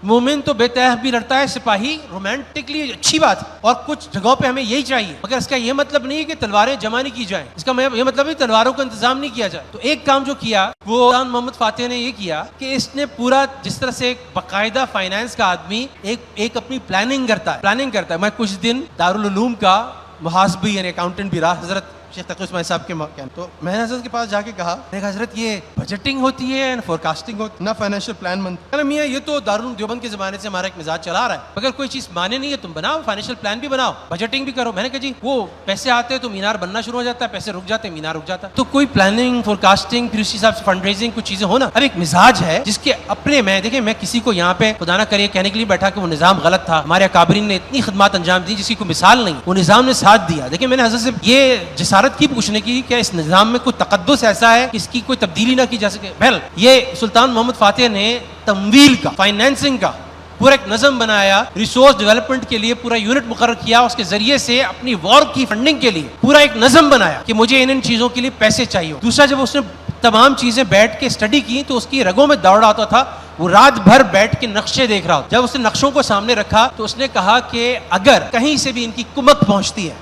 مومن تو بے تحف بھی لڑتا ہے، سپاہی رومانٹکلی اچھی بات ہے، اور کچھ جگہوں پہ ہمیں یہی چاہیے، مگر اس کا یہ مطلب نہیں ہے کہ تلواریں جمع نہیں کی جائیں، اس کا یہ مطلب ہے تلواروں کا انتظام نہیں کیا جائے۔ تو ایک کام جو کیا وہ سلطان محمد فاتح نے یہ کیا کہ اس نے پورا، جس طرح سے ایک باقاعدہ فائنانس کا آدمی ایک اپنی پلاننگ کرتا ہے۔ میں کچھ دن دارالعلوم کا محاسبی یعنی اکاؤنٹنٹ بھی رہا، حضرت شیخ تقی عثمانی صاحب کے موقع، تو میں نے حضرت کے پاس جا کے کہا، میں نے کہا حضرت یہ بجٹنگ ہوتی ہے، فورکاسٹنگ ہوتی ہے، نہ فائنینشیل پلان بنتا ہے۔ میاں یہ تو دارالعلوم دیوبند کے زمانے سے ہمارا ایک مزاج چلا رہا ہے، اگر کوئی چیز مانے نہیں ہے تم بناؤ، فائنینشیل پلان بھی بناؤ، بجٹنگ بھی کرو۔ میں نے کہا جی وہ پیسے آتے ہیں تو مینار بننا شروع ہو جاتا ہے، پیسے رک جاتے ہیں مینار رک جاتا ہے، تو کوئی پلاننگ فورکاسٹنگ پھر اسی حساب سے فنڈ ریزنگ کچھ چیزیں ہونا۔ اب ایک مزاج ہے جس کے اپنے، میں دیکھیں میں کسی کو یہاں پہ خدا نہ کرے کہنے کے لیے بیٹھا کہ وہ نظام غلط تھا، ہمارے اکابرین نے اتنی خدمات انجام دی جس کی کوئی مثال نہیں، وہ نظام نے ساتھ دیا۔ دیکھیں میں نے حضرت سے یہ جسارت کی پوچھنے کی کہ اس نظام میں کوئی تقدس ایسا ہے کہ اس کی کوئی تبدیلی نہ کی جا سکے؟ بہل یہ سلطان محمد فاتح نے تمویل کا، فائنینسنگ کا پورا ایک نظم بنایا، ریسورس ڈیولپمنٹ کے لیے پورا یونٹ مقرر کیا، اس کے ذریعے سے اپنی وار کی فنڈنگ کے لیے پورا ایک نظم بنایا کہ مجھے ان چیزوں کے لیے پیسے چاہیے۔ دوسرا جب اس نے تمام چیزیں بیٹھ کے اسٹڈی کی تو اس کی رگوں میں دوڑ آتا تھا، وہ رات بھر بیٹھ کے نقشے دیکھ رہا ہوتا۔ جب اس نے نقشوں کو سامنے رکھا تو اس نے کہا کہ اگر کہیں سے بھی ان کی کمک پہنچتی ہے،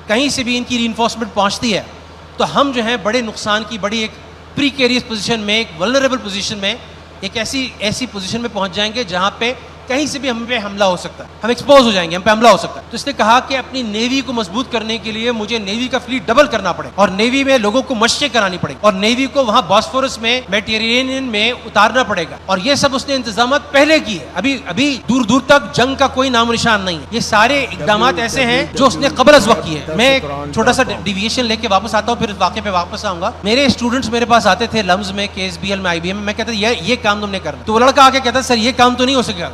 کہیں سے بھی ان کی ری انفورسمنٹ پہنچتی ہے، تو ہم جو ہیں بڑے نقصان کی، بڑی ایک پریکیریس پوزیشن میں، ایک ولنریبل پوزیشن میں، ایک ایسی پوزیشن میں پہنچ جائیں گے جہاں پہ کہیں سے بھی ہم پہ حملہ ہو سکتا ہے، ہم ایکسپوز ہو جائیں گے، ہم پہ حملہ ہو سکتا ہے۔ تو اس نے کہا کہ اپنی نیوی کو مضبوط کرنے کے لیے مجھے نیوی کا فلیٹ ڈبل کرنا پڑے، اور نیوی میں لوگوں کو مشقیں کرانی پڑے، اور نیوی کو وہاں باسفورس میں، میڈیٹرینین میں اتارنا پڑے گا، اور یہ سب اس نے انتظامات پہلے کیے۔ ابھی دور دور تک جنگ کا کوئی نام و نشان نہیں ہے، یہ سارے اقدامات ایسے ہیں جو اس نے قبل از وقت کیے۔ میں ایک چھوٹا سا ڈیویشن لے کے واپس آتا ہوں، پھر اس واقعے پہ واپس آؤں گا۔ میرے اسٹوڈنٹس میرے پاس آتے تھے لمز میں، KSBL میں، IBM میں کہتا یہ کام تم نے کرنا، تو وہ لڑکا آ کے کہتا سر یہ کام تو نہیں ہو سکے گا۔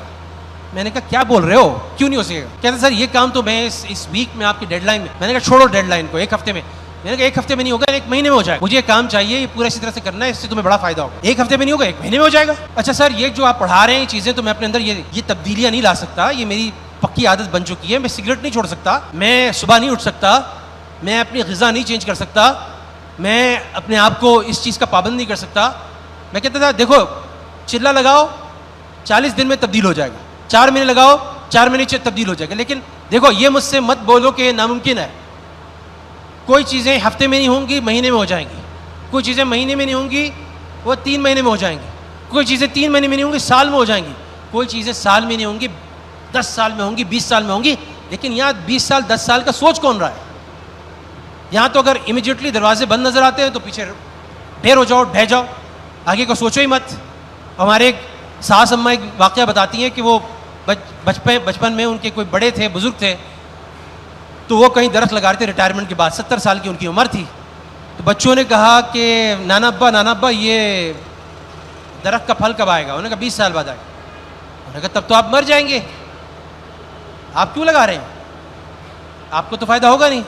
میں نے کہا کیا بول رہے ہو، کیوں نہیں ہو سکے گا؟ کہتے سر یہ کام تو میں اس ویک میں آپ کی ڈیڈ لائن میں۔ میں نے کہا چھوڑو ڈیڈ لائن کو، ایک ہفتے میں۔ میں نے کہا ایک ہفتے میں نہیں ہوگا، ایک مہینے میں ہو جائے گا، مجھے یہ کام چاہیے، یہ پورا اسی طرح سے کرنا ہے، اس سے تمہیں بڑا فائدہ ہوگا۔ ایک ہفتے میں نہیں ہوگا، ایک مہینے میں ہو جائے گا۔ اچھا سر یہ جو آپ پڑھا رہے ہیں چیزیں تو میں اپنے اندر یہ تبدیلیاں نہیں لا سکتا، یہ میری پکی عادت بن چکی ہے، میں سگریٹ نہیں چھوڑ سکتا، میں صبح نہیں اٹھ سکتا، میں اپنی غذا نہیں چینج کر سکتا، میں اپنے آپ کو اس چیز کا پابند نہیں کر سکتا۔ میں کہتا تھا دیکھو چلہ لگاؤ 40 دن میں تبدیل ہو جائے گا، 4 مہینے لگاؤ 4 مہینے تبدیل ہو جائے گا، لیکن دیکھو یہ مجھ سے مت بولو کہ یہ ناممکن ہے۔ کوئی چیزیں ہفتے میں نہیں ہوں گی، مہینے میں ہو جائیں گی، کوئی چیزیں مہینے میں نہیں ہوں گی، وہ 3 مہینے میں ہو جائیں گی، کوئی چیزیں 3 مہینے میں نہیں ہوں گی، سال میں ہو جائیں گی، کوئی چیزیں سال میں نہیں ہوں گی، 10 سال میں ہوں گی، 20 سال میں ہوں گی۔ لیکن یہاں 20 سال 10 سال کا سوچ کون رہا ہے؟ یہاں تو اگر امیڈیٹلی دروازے بند نظر آتے ہیں تو پیچھے ڈھیر ہو جاؤ، ڈھہ جاؤ، آگے کو سوچو ہی مت۔ ہمارے ایک ساس اماں ایک واقعہ بتاتی ہیں کہ وہ بچپن میں ان کے کوئی بڑے تھے، بزرگ تھے، تو وہ کہیں درخت لگا رہے تھے ریٹائرمنٹ کے بعد، 70 سال کی ان کی عمر تھی، تو بچوں نے کہا کہ نانا ابا یہ درخت کا پھل کب آئے گا؟ انہوں نے کہا 20 سال بعد آئے گا۔ انہوں نے کہا تب تو آپ مر جائیں گے، آپ کیوں لگا رہے ہیں، آپ کو تو فائدہ ہوگا نہیں۔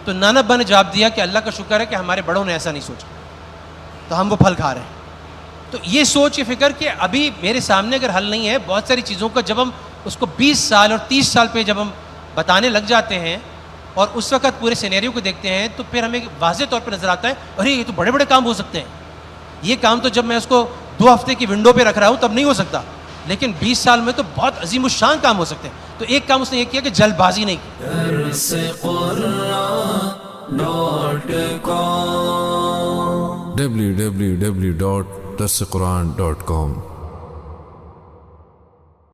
تو نانا ابا نے جواب دیا کہ اللہ کا شکر ہے کہ ہمارے بڑوں نے ایسا نہیں سوچا، تو ہم وہ پھل کھا رہے ہیں۔ تو یہ سوچ، یہ فکر کہ ابھی میرے سامنے اگر حل نہیں ہے، بہت ساری چیزوں کا جب ہم اس کو 20 سال اور 30 سال پہ جب ہم بتانے لگ جاتے ہیں اور اس وقت پورے سینیریو کو دیکھتے ہیں تو پھر ہمیں واضح طور پہ نظر آتا ہے ارے یہ تو بڑے بڑے کام ہو سکتے ہیں۔ یہ کام تو جب میں اس کو 2 ہفتے کی ونڈو پہ رکھ رہا ہوں تب نہیں ہو سکتا، لیکن 20 سال میں تو بہت عظیم الشان کام ہو سکتے ہیں۔ تو ایک کام اس نے یہ کیا کہ جلد بازی نہیں کی۔ www.darsequran.com